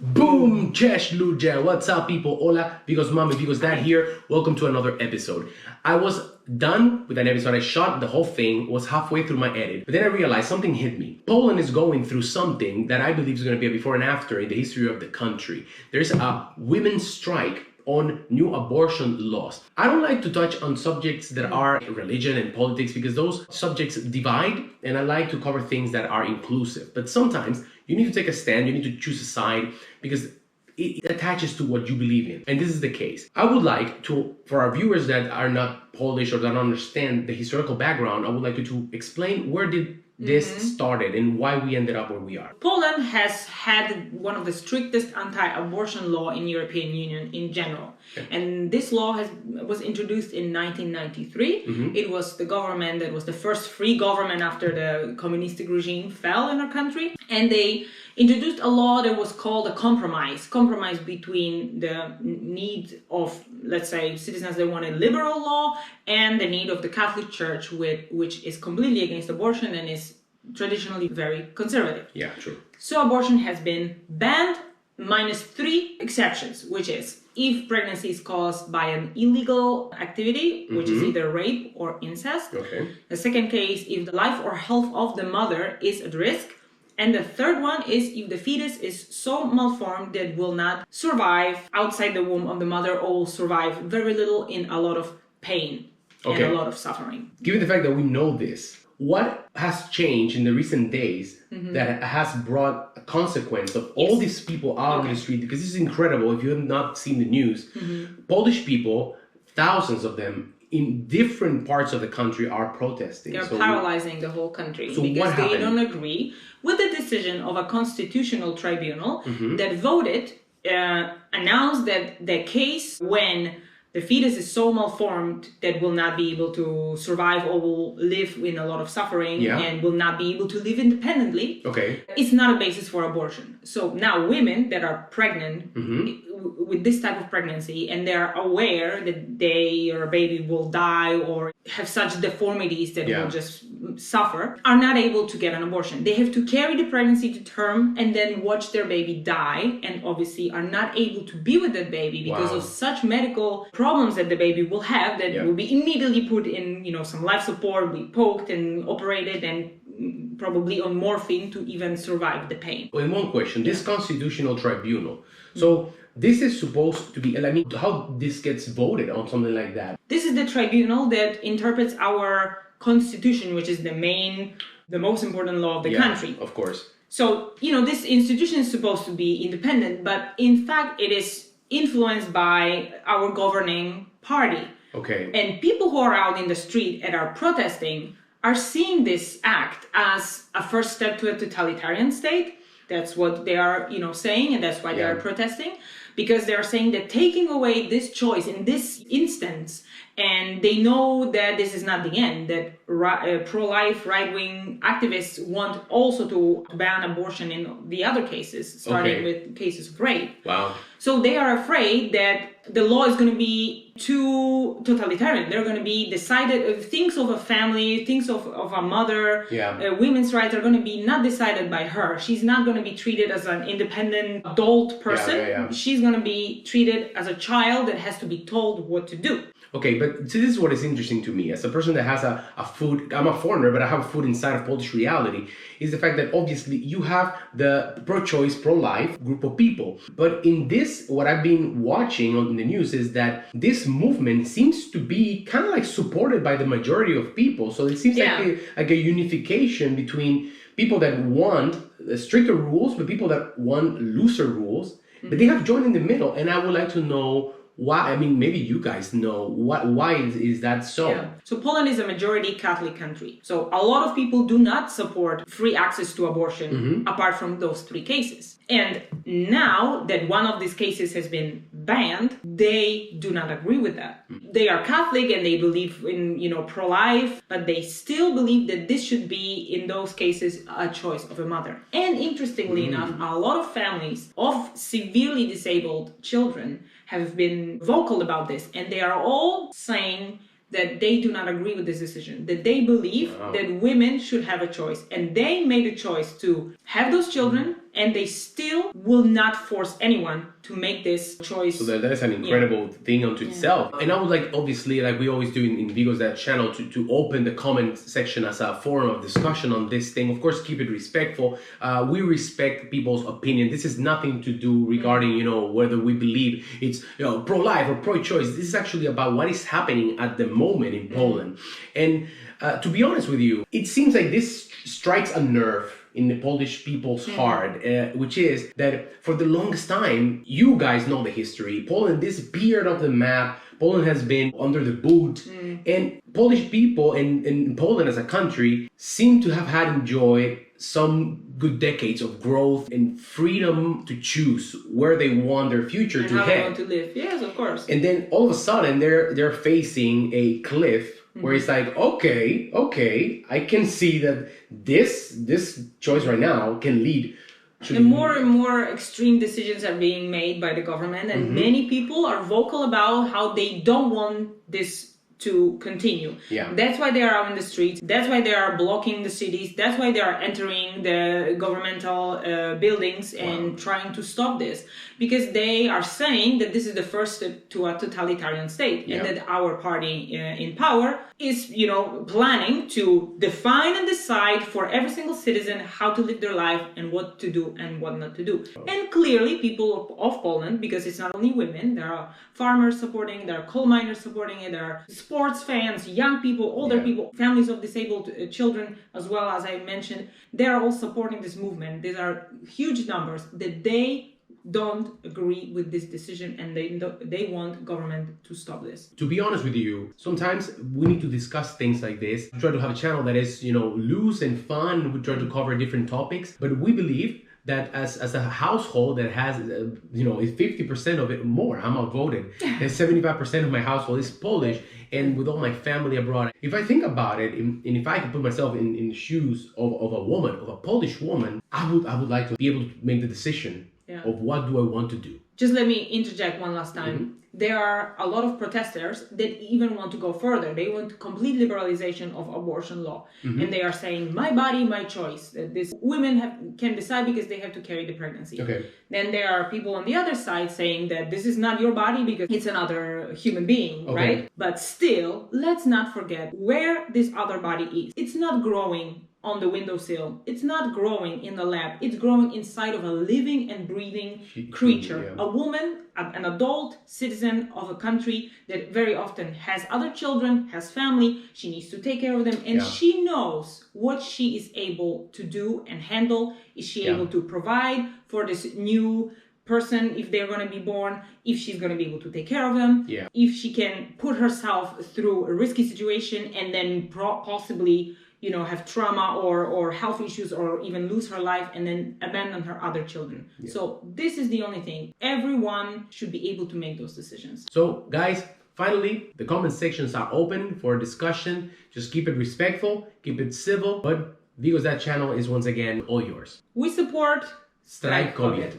Boom! Cześć ludzie! What's up people? Hola, Vigos mom and Vigos dad here. Welcome to another episode. I was done with that episode. I shot the whole thing, was halfway through my edit. But then I realized something hit me. Poland is going through something that I believe is going to be a before and after in the history of the country. There's a women's strike on new abortion laws. I don't like to touch on subjects that are religion and politics because those subjects divide, and I like to cover things that are inclusive. But sometimes you need to take a stand, you need to choose a side because it attaches to what you believe in. And this is the case. I would like to, for our viewers that are not Polish or don't understand the historical background, I would like you to explain where did this started and why we ended up where we are. Poland has had one of the strictest anti-abortion law in European Union in general. Okay. And this law was introduced in 1993. It was the government that was the first free government after the communistic regime fell in our country. And they introduced a law that was called a compromise between the need of, let's say, citizens that want a liberal law and the need of the Catholic Church, which is completely against abortion and is traditionally very conservative. Yeah, true. So abortion has been banned minus 3 exceptions, which is if pregnancy is caused by an illegal activity, which is either rape or incest. Okay. The second case, if the life or health of the mother is at risk. And the third one is if the fetus is so malformed that will not survive outside the womb of the mother or will survive very little in a lot of pain and a lot of suffering. Given the fact that we know this, what has changed in the recent days that has brought a consequence of all these people out on the street? Because this is incredible. If you have not seen the news, Polish people, thousands of them, in different parts of the country are protesting. They're paralyzing the whole country because they don't agree with the decision of a constitutional tribunal that voted, announced that the case when the fetus is so malformed that will not be able to survive or will live in a lot of suffering and will not be able to live independently, it's not a basis for abortion. So now women that are pregnant with this type of pregnancy and they're aware that their baby will die or have such deformities that will just suffer, are not able to get an abortion. They have to carry the pregnancy to term and then watch their baby die, and obviously are not able to be with that baby because of such medical problems that the baby will have that will be immediately put in, some life support, be poked and operated and probably on morphine to even survive the pain. Well, one question, this constitutional tribunal, so this is supposed to be, how this gets voted on something like that? This is the tribunal that interprets our constitution, which is the most important law of the country. Of course. So, this institution is supposed to be independent, but in fact it is influenced by our governing party. Okay. And people who are out in the street and are protesting are seeing this act as a first step to a totalitarian state. That's what they are, saying, and that's why they are protesting, because they are saying that taking away this choice in this instance, and they know that this is not the end, that pro-life right-wing activists want also to ban abortion in the other cases, starting with cases of rape. Wow. So they are afraid that the law is going to be too totalitarian. They're going to be decided, things of a family, things of a mother, women's rights are going to be not decided by her. She's not going to be treated as an independent adult person. She's going to be treated as a child that has to be told what to do. Okay, but see, this is what is interesting to me as a person that has a food, I'm a foreigner, but I have a food inside of Polish reality, is the fact that obviously you have the pro-choice, pro-life group of people. But in this, what I've been watching on the news is that this movement seems to be kind of like supported by the majority of people. So it seems like a unification between people that want stricter rules, but people that want looser rules. But they have joined in the middle, and I would like to know why. I mean, maybe you guys know why is that so? Yeah. So Poland is a majority Catholic country. So a lot of people do not support free access to abortion apart from those 3 cases. And now that one of these cases has been banned, they do not agree with that. They are Catholic and they believe in, pro-life, but they still believe that this should be, in those cases, a choice of a mother. And interestingly enough, a lot of families of severely disabled children have been vocal about this, and they are all saying that they do not agree with this decision, that they believe that women should have a choice, and they made a choice to have those children and they still will not force anyone to make this choice. So that is an incredible thing unto itself. And I would like, obviously, like we always do in VIGO'S that channel, to open the comment section as a forum of discussion on this thing. Of course, keep it respectful. We respect people's opinion. This is nothing to do regarding, whether we believe it's pro-life or pro-choice. This is actually about what is happening at the moment in Poland. And to be honest with you, it seems like this strikes a nerve in the Polish people's heart, which is that for the longest time, you guys know the history. Poland disappeared off the map. Poland has been under the boot. And Polish people and Poland as a country seem to have had enjoyed some good decades of growth and freedom to choose where they want their future to head. How they want to live. Yes, of course. And then all of a sudden, they're facing a cliff where it's like, okay, I can see that this choice right now can lead to... And more extreme decisions are being made by the government, and many people are vocal about how they don't want this to continue. Yeah. That's why they are out in the streets. That's why they are blocking the cities. That's why they are entering the governmental buildings and trying to stop this. Because they are saying that this is the first step to a totalitarian state, and that our party in power is, planning to define and decide for every single citizen how to live their life and what to do and what not to do. And clearly, people of Poland, because it's not only women, there are farmers supporting, there are coal miners supporting it, there are sports fans, young people, older people, families of disabled children, as well as I mentioned, they're all supporting this movement. These are huge numbers that they don't agree with this decision, and they want government to stop this. To be honest with you, sometimes we need to discuss things like this. We try to have a channel that is, loose and fun. We try to cover different topics, but we believe that as a household that has, 50% of it more, I'm outvoted, and 75% of my household is Polish, and with all my family abroad. If I think about it, and if I could put myself in the shoes of a woman, of a Polish woman, I would like to be able to make the decision of what do I want to do. Just let me interject one last time. There are a lot of protesters that even want to go further. They want complete liberalization of abortion law. And they are saying, my body, my choice. That these women can decide because they have to carry the pregnancy. Then there are people on the other side saying that this is not your body because it's another human being, right? But still, let's not forget where this other body is. It's not growing on the windowsill. It's not growing in the lab. It's growing inside of a living and breathing creature. A woman, an adult citizen of a country that very often has other children, has family. She needs to take care of them, and she knows what she is able to do and handle. Is she able to provide for this new person if they're going to be born, if she's going to be able to take care of them, if she can put herself through a risky situation and then possibly have trauma or health issues, or even lose her life and then abandon her other children. So this is the only thing. Everyone should be able to make those decisions. So guys, finally, the comment sections are open for discussion. Just keep it respectful, keep it civil, but VIGO'S channel is once again all yours. We support Strajk Kobiet.